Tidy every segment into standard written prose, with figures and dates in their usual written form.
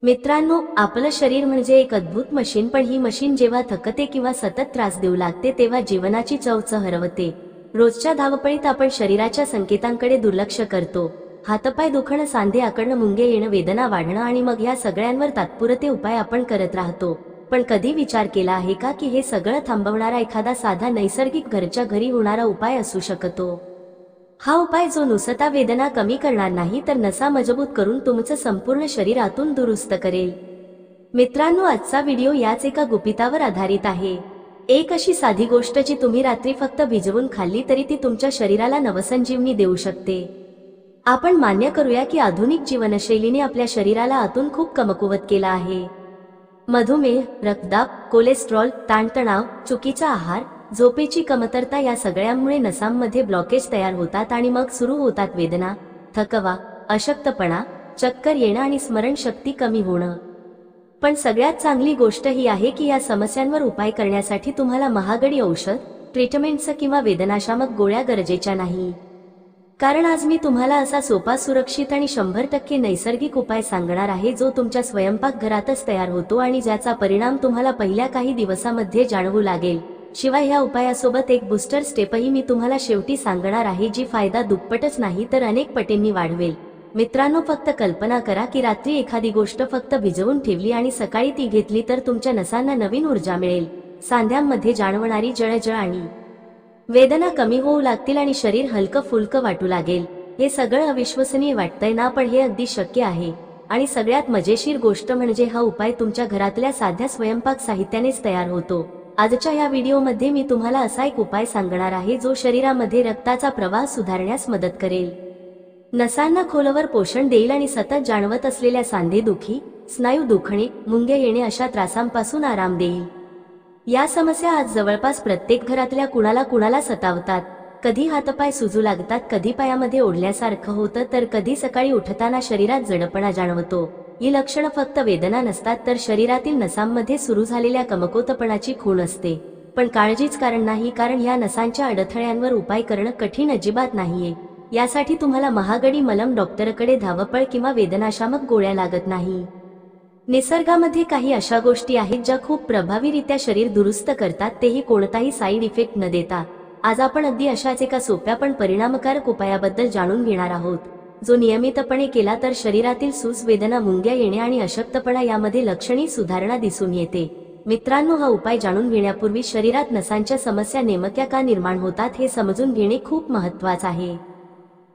मित्रांनो, आपलं शरीर म्हणजे एक अद्भुत मशीन, पण ही मशीन जेव्हा थकते किंवा सतत त्रास देऊ लागते तेव्हा जीवनाची चवच हरवते। रोजच्या धावपळीत आपण शरीराच्या संकेतांकडे दुर्लक्ष करतो। हातपाय दुखणं, सांधे आकडणं, मुंगे येणं, वेदना वाढणं आणि मग या सगळ्यांवर तात्पुरते उपाय आपण करत राहतो। पण कधी विचार केला आहे का की हे सगळं थांबवणारा एखादा साधा नैसर्गिक घरच्या घरी होणारा उपाय असू शकतो? हा उपाय जो नुसता वेदना कमी करणार नाही तर नसा मजबूत करून तुमचं संपूर्ण शरीर आतून दुरुस्त करेल। मित्रांनो, आजचा व्हिडिओ याच एका गुपितावर आधारित आहे। एक अशी साधी गोष्ट जी तुम्ही रात्री फक्त भिजवून खाल्ली तरी ती तुमच्या शरीराला नवसंजीवनी देऊ शकते। आपण मान्य करूया की आधुनिक जीवनशैलीने आपल्या शरीराला आतून खूप कमकुवत केला आहे। मधुमेह, रक्तदाब, कोलेस्ट्रॉल, ताणतणाव, चुकीचा आहार, झोपेची कमतरता या सगळ्यांमुळे नसांमध्ये ब्लॉकेज तयार होतात आणि मग सुरू होतात वेदना, थकवा, अशक्तपणा, चक्कर येणं आणि स्मरणशक्ती कमी होणं। पण सगळ्यात चांगली गोष्ट ही आहे की या समस्यांवर उपाय करण्यासाठी तुम्हाला महागडी औषध, ट्रीटमेंट्स किंवा वेदनाशामक गोळ्या गरजेच्या नाही। कारण आज मी तुम्हाला असा सोपा, सुरक्षित आणि 100% नैसर्गिक उपाय सांगणार आहे जो तुमच्या स्वयंपाकघरातच तयार होतो आणि ज्याचा परिणाम तुम्हाला पहिल्या काही दिवसांमध्ये जाणवू लागेल। शिवाय ह्या उपायासोबत एक बूस्टर स्टेपही मी तुम्हाला शेवटी सांगणार आहे जी फायदा दुप्पटच नाही तर अनेक पटींनी वाढवेल। मित्रांनो, फक्त कल्पना करा की रात्री एखादी गोष्ट फक्त भिजवून ठेवली आणि सकाळी ती घेतली तर तुमच्या नसांना नवीन ऊर्जा मिळेल। सांध्यांमध्ये जाणवणारी जळजळ आणि वेदना कमी होऊ लागतील आणि शरीर हलकं फुलकं वाटू लागेल। हे सगळं अविश्वसनीय वाटतंय ना, पण हे अगदी शक्य आहे। आणि सगळ्यात मजेशीर गोष्ट म्हणजे हा उपाय तुमच्या घरातल्या साध्या स्वयंपाक साहित्यानेच तयार होतो। आजच्या या व्हिडिओमध्ये मी तुम्हाला असा एक उपाय सांगणार आहे जो शरीरामध्ये रक्ताचा प्रवाह सुधारण्यास मदत करेल, नसांना खोलवर पोषण देईल आणि सतत जाणवत असलेल्या सांधेदुखी, स्नायू दुखणे, मुंगे येणे अशा त्रासांपासून आराम देईल। या समस्या आज जवळपास प्रत्येक घरातल्या कुणाला सतावतात। कधी हातपाय सुजू लागतात, कधी पायामध्ये ओढल्यासारखं होतं, तर कधी सकाळी उठताना शरीरात जडपणा जाणवतो। ही लक्षणं फक्त वेदना नसतात तर शरीरातील नसांमध्ये सुरू झालेल्या कमकुवतपणाची खूण असते। पण काळजीच कारण नाही, कारण ह्या नसांच्या अडथळ्यांवर उपाय करणं कठीण अजिबात नाहीये। यासाठी तुम्हाला महागडी मलम, डॉक्टरकडे धावपळ किंवा वेदनाशामक गोळ्या लागत नाही। निसर्गामध्ये काही अशा गोष्टी आहेत ज्या खूप प्रभावीरित्या शरीर दुरुस्त करतात, तेही कोणताही साईड इफेक्ट न देता। आज आपण अगदी अशाच एका सोप्या पण परिणामकारक उपायाबद्दल जाणून घेणार आहोत जो नियमितपणे केला तर शरीरातील सूज, वेदना, मुंग्या येणे आणि अशक्तपणा यामध्ये लक्षणीय सुधारणा दिसून येते। मित्रांनो, हा उपाय जाणून घेण्यापूर्वी शरीरात नसांच्या समस्या नेमक्या का निर्माण होतात हे समजून घेणे खूप महत्त्वाचं आहे।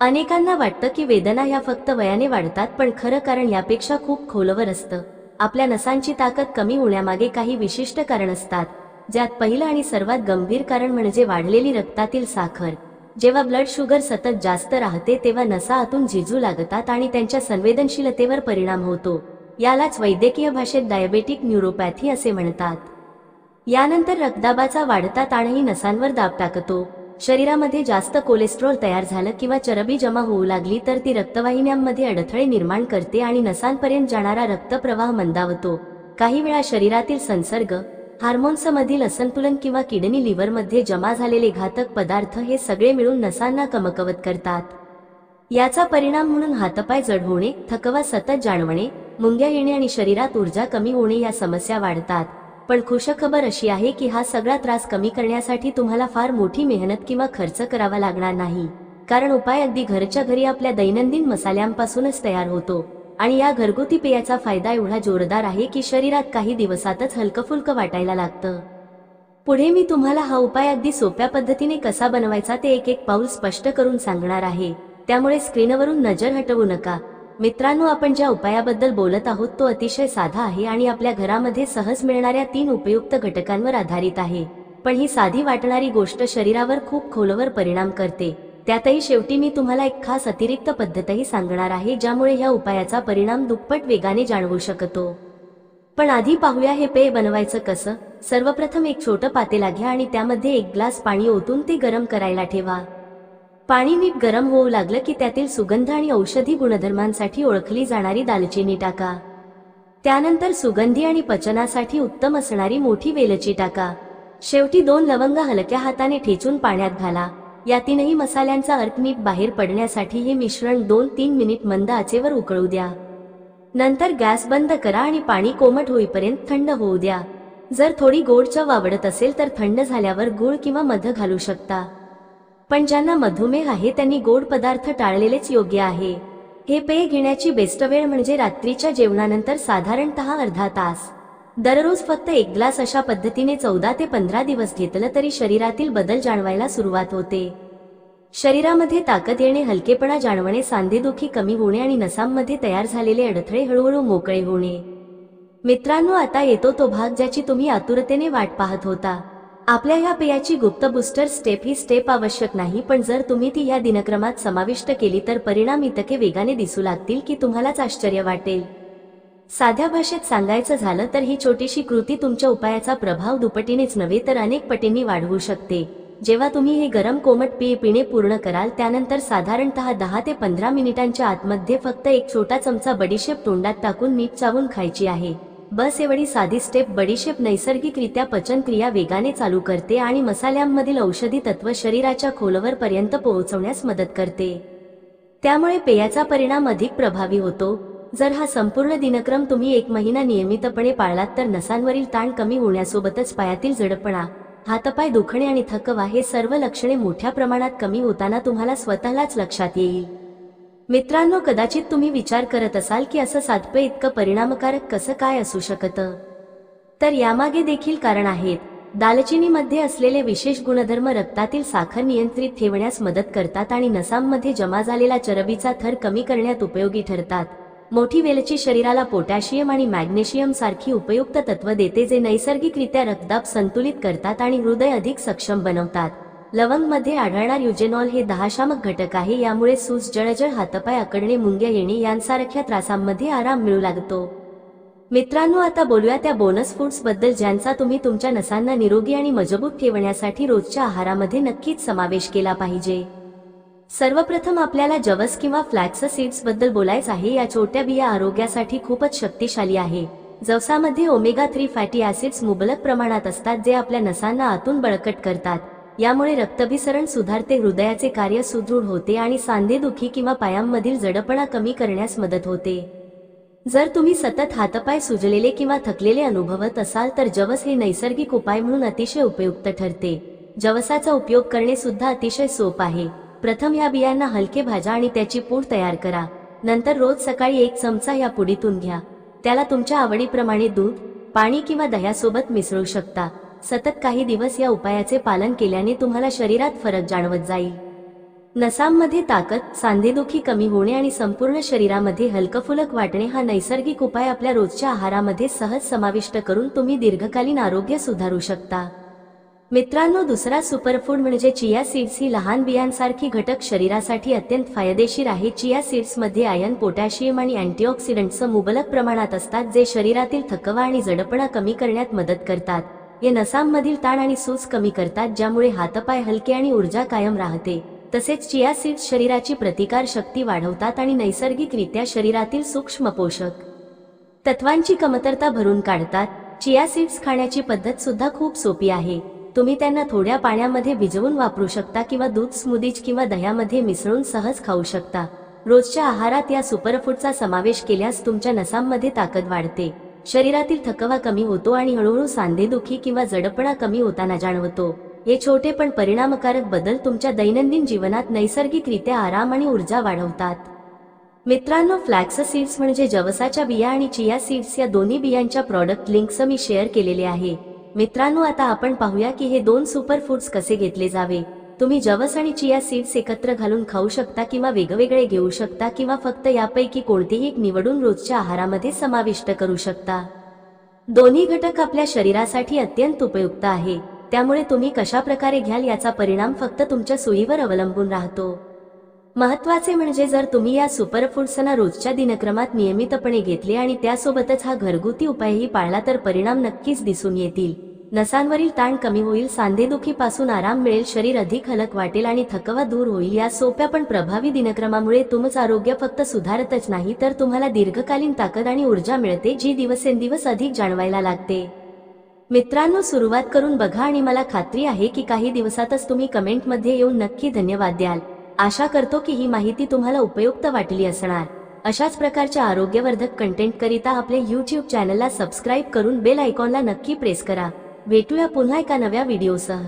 अनेकांना वाटतं की वेदना ह्या फक्त वयाने वाढतात, पण खरं कारण यापेक्षा खूप खोलवर असतं। आपल्या नसांची ताकद कमी होण्यामागे काही विशिष्ट कारण असतात, ज्यात पहिलं आणि सर्वात गंभीर कारण म्हणजे वाढलेली रक्तातील साखर। जेव्हा ब्लड शुगर सतत जास्त राहते तेव्हा नसा आतून झिजू लागतात आणि त्यांच्या संवेदनशीलतेवर परिणाम होतो। यालाच वैद्यकीय भाषेत डायबेटिक न्यूरोपॅथी असे म्हणतात। यानंतर रक्तदाबाचा वाढता ताणही नसांवर दाब टाकतो। शरीरामध्ये जास्त कोलेस्ट्रॉल तयार झालं किंवा चरबी जमा होऊ लागली तर ती रक्तवाहिन्यांमध्ये अडथळे निर्माण करते आणि नसांपर्यंत जाणारा रक्तप्रवाह मंदावतो। काही वेळा शरीरातील संसर्ग, हार्मोन्समधील असंतुलन किंवा किडनी, लिव्हरमध्ये जमा झालेले घातक पदार्थ हे सगळे मिळून नसांना कमकवत करतात। याचा परिणाम म्हणून हातपाय जड होणे, थकवा सतत जाणवणे, मुंग्या येणे आणि शरीरात ऊर्जा कमी होणे या समस्या वाढतात। पण खुशखबर अशी आहे की हा सगळा त्रास कमी करण्यासाठी तुम्हाला फार मोठी मेहनत किंवा खर्च करावा लागणार नाही, कारण उपाय अगदी घरच्या घरी आपल्या दैनंदिन मसाल्यांपासूनच तयार होतो। आणि या घरगुती पेयाचा फायदा एवढा जोरदार आहे की शरीरात काही दिवसातच हलकंफुलकं वाटायला लागतं। पुढे मी तुम्हाला हा उपाय अगदी सोप्या पद्धतीने कसा बनवायचा ते एक एक पाऊल स्पष्ट करून सांगणार आहे, त्यामुळे स्क्रीनवरून नजर हटवू नका। मित्रांनो, आपण ज्या उपायाबद्दल बोलत आहोत तो अतिशय साधा आहे आणि आपल्या घरामध्ये सहज मिळणाऱ्या 3 उपयुक्त घटकांवर आधारित आहे। पण ही साधी वाटणारी गोष्ट शरीरावर खूप खोलवर परिणाम करते। त्यातही शेवटी मी तुम्हाला एक खास अतिरिक्त पद्धतही सांगणार आहे ज्यामुळे ह्या उपायाचा परिणाम दुप्पट वेगाने जाणवू शकतो। पण आधी पाहूया हे पेय बनवायचं कसं। सर्वप्रथम एक छोटं पातेलं घ्या आणि त्यामध्ये 1 ग्लास पाणी ओतून ते गरम करायला ठेवा। पाणी नीट गरम होऊ लागलं की त्यातील सुगंध आणि औषधी गुणधर्मांसाठी ओळखली जाणारी दालचिनी टाका। त्यानंतर सुगंधी आणि पचनासाठी उत्तम असणारी मोठी वेलची टाका। शेवटी 2 लवंग हलक्या हाताने ठेचून पाण्यात घाला। या 3ही मसाल्यांचा अर्क नीट बाहेर पडण्यासाठी हे मिश्रण 2-3 मिनिट मंद आचेवर उकळू द्या। नंतर गॅस बंद करा आणि पाणी कोमट होईपर्यंत थंड होऊ द्या. जर थोडी गोड चव आवडत असेल तर थंड झाल्यावर गूळ किंवा मध घालू शकता. पण ज्यांना मधुमेह आहे त्यांनी गोड पदार्थ टाळलेलेच योग्य आहे. हे पेय घेण्याची बेस्ट वेळ म्हणजे रात्रीच्या जेवणानंतर साधारणतः अर्धा तास. दररोज फक्त एक ग्लास अशा पद्धतीने 14 ते 15 दिवस घेतलं तरी शरीरातील बदल जाणवायला सुरुवात होते. शरीरामध्ये ताकद येणे, हलकेपणा जाणवणे, सांधेदुखी कमी होणे आणि नसांमध्ये तयार झालेले अडथळे हळूहळू मोकळे होणे. मित्रांनो, आता येतो तो भाग ज्याची तुम्ही आतुरतेने वाट पाहत होता. आपल्या या पेयाची गुप्त बूस्टर स्टेप. ही स्टेप आवश्यक नाही, पण जर तुम्ही ती या दिनक्रमात समाविष्ट केली तर परिणाम इतके वेगाने दिसू लागतील की तुम्हालाच आश्चर्य वाटेल. साध्या भाषेत सांगायचं झालं तर ही छोटीशी कृती तुमच्या उपायाचा प्रभाव दुपटीनेच नव्हे तर अनेक पटींनी वाढवू शकते. जेव्हा तुम्ही हे गरम कोमट पेय पिणे पूर्ण कराल त्यानंतर साधारणतः 10 ते 15 मिनिटांच्या आतमध्ये फक्त एक छोटा चमचा बडीशेप तोंडात टाकून मीठ चावून खायची आहे. बस एवढी साधी स्टेप. बडीशेप नैसर्गिकरित्या पचनक्रिया वेगाने चालू करते आणि मसाल्यांमधील औषधी तत्व शरीराच्या खोलवर पर्यंत पोहोचवण्यास मदत करते. त्यामुळे पेयाचा परिणाम अधिक प्रभावी होतो. जर हा संपूर्ण दिनक्रम तुम्ही 1 महिना नियमितपणे पाळलात तर नसांवरील ताण कमी होण्यासोबतच पायातील जडपणा, हातपाय दुखणे आणि थकवा हे सर्व लक्षणे मोठ्या प्रमाणात कमी होताना तुम्हाला स्वतःलाच लक्षात येईल. मित्रांनो, कदाचित तुम्ही विचार करत असाल की असं साधं इतकं परिणामकारक कसं काय असू शकतं. तर यामागे देखील कारण आहेत. दालचिनीमध्ये असलेले विशेष गुणधर्म रक्तातील साखर नियंत्रित ठेवण्यास मदत करतात आणि नसांमध्ये जमा झालेला चरबीचा थर कमी करण्यात उपयोगी ठरतात. मोठी वेलची शरीराला पोटॅशियम आणि मॅग्नेशियम सारखी उपयुक्त तत्व देते जे नैसर्गिकरित्या रक्तदाब संतुलित करतात आणि हृदय अधिक सक्षम बनवतात. लवंगमध्ये आढळणार युजेनॉल हे 10 शामक घटक आहे. यामुळे सूज, जळजळ, हातपाय आकडणे, मुंग्या येणे यांसारख्या त्रासांमध्ये आराम मिळू लागतो. मित्रांनो, आता बोलूया त्या बोनस फूड्स बद्दल ज्यांचा तुम्ही तुमच्या नसांना निरोगी आणि मजबूत ठेवण्यासाठी रोजच्या आहारामध्ये नक्कीच समावेश केला पाहिजे. सर्वप्रथम आपल्याला जवस किंवा फ्लॅक्स सीड्स बद्दल बोलायचं आहे. या छोट्या बिया आरोग्यासाठी खूपच शक्तिशाली आहे. जवसामध्ये ओमेगा 3 फॅटी ऍसिड्स मुबलक प्रमाणात असतात जे आपल्या नसांना आतून बळकट करतात. यामुळे रक्ताभिसरण सुधारते, हृदयाचे कार्य सुदृढ होते आणि सांधेदुखी किंवा पायांमधील जडपणा कमी करण्यास मदत होते. जर तुम्ही सतत हातपाय सुजलेले किंवा थकलेले अनुभवत असाल तर जवस हे नैसर्गिक उपाय म्हणून अतिशय उपयुक्त ठरते. जवसाचा उपयोग करणे सुद्धा अतिशय सोपं आहे. प्रथम या बियांना हलके भाजा आणि त्याची पूड तयार करा. नंतर रोज सकाळी 1 चमचा या पुडीतून घ्या. त्याला तुमच्या आवडीप्रमाणे दूध, पाणी किंवा दह्यासोबत मिसळू शकता. सतत काही दिवस या उपायाचे पालन केल्याने तुम्हाला शरीरात फरक जाणवत जाईल. नसांमध्ये ताकद, सांधेदुखी कमी होणे आणि संपूर्ण शरीरामध्ये हलकफुलक वाटणे हा नैसर्गिक उपाय आपल्या रोजच्या आहारामध्ये सहज समाविष्ट करून तुम्ही दीर्घकालीन आरोग्य सुधारू शकता. मित्रांनो, दुसरा सुपरफूड म्हणजे चिया सीड्स. ही लहान बियांसारखी घटक शरीरासाठी अत्यंत फायदेशीर आहे. चिया सीड्समध्ये आयर्न, पोटॅशियम आणि अँटीऑक्सिडंट्स मुबलक प्रमाणात असतात जे शरीरातील थकवा आणि जडपणा कमी करण्यात मदत करतात. हे नसांमधील ताण आणि सूज कमी करतात ज्यामुळे हातपाय हलके आणि ऊर्जा कायम राहते. तसेच चिया सीड्स शरीराची प्रतिकार शक्ती वाढवतात आणि नैसर्गिकरित्या शरीरातील सूक्ष्म पोषक तत्वांची कमतरता भरून काढतात. चिया सीड्स खाण्याची पद्धत सुद्धा खूप सोपी आहे. तुम्ही त्यांना थोड्या पाण्यामध्ये भिजवून वापरू शकता किंवा दूध, स्मूदीज किंवा दह्यामध्ये मिसळून सहज खाऊ शकता. रोजच्या आहारात या सुपरफूडचा समावेश केल्यास तुमच्या नसांमध्ये ताकद वाढते, शरीरातील थकवा कमी होतो आणि हळूहळू सांधेदुखी किंवा जडपणा कमी होताना जाणवतो. हे छोटे पण परिणामकारक बदल तुमच्या दैनंदिन जीवनात नैसर्गिकरित्या आराम आणि ऊर्जा वाढवतात. मित्रांनो, फ्लॅक्स सीड्स म्हणजे जवसाच्या बिया आणि चिया सीड्स या दोन्ही बियांच्या प्रॉडक्ट लिंक्स मी शेअर केलेले आहे. मित्रांनो, आता आपण पाहूया की हे 2 सुपरफूड्स कसे घेतले जावे. तुम्ही जवस आणि चिया सीड्स एकत्र घालून खाऊ शकता किंवा वेगवेगळे घेऊ शकता किंवा फक्त यापैकी कोणतेही एक निवडून रोजच्या आहारामध्ये समाविष्ट करू शकता. दोन्ही घटक आपल्या शरीरासाठी अत्यंत उपयुक्त आहे. त्यामुळे तुम्ही कशा प्रकारे घ्याल याचा परिणाम फक्त तुमच्या सोयीवर अवलंबून राहतो. महत्त्वाचे म्हणजे जर तुम्ही या सुपरफूड्सना रोजच्या दिनक्रमात नियमितपणे घेतले आणि त्यासोबतच हा घरगुती उपायही पाळला तर परिणाम नक्कीच दिसून येतील. नसांवरील ताण कमी होईल, सांधेदुखीपासून आराम मिळेल, शरीर अधिक हलक वाटेल आणि थकवा दूर होईल. या सोप्या पण प्रभावी दिनक्रमामुळे तुमचं आरोग्य फक्त सुधारतच नाही तर तुम्हाला दीर्घकालीन ताकद आणि ऊर्जा मिळते जी दिवसेंदिवस अधिक जाणवायला लागते. मित्रांनो, सुरुवात करून बघा आणि मला खात्री आहे की काही दिवसातच तुम्ही कमेंटमध्ये येऊन नक्की धन्यवाद द्याल. आशा करतो की ही माहिती तुम्हाला उपयुक्त वाटली असणार. अशाच प्रकारच्या आरोग्यवर्धक कंटेंट करिता आपले यूट्यूब चॅनलला सबस्क्राईब करून बेल आयकॉनला नक्की प्रेस करा. भेटूया पुन्हा एका नव्या व्हिडिओसह.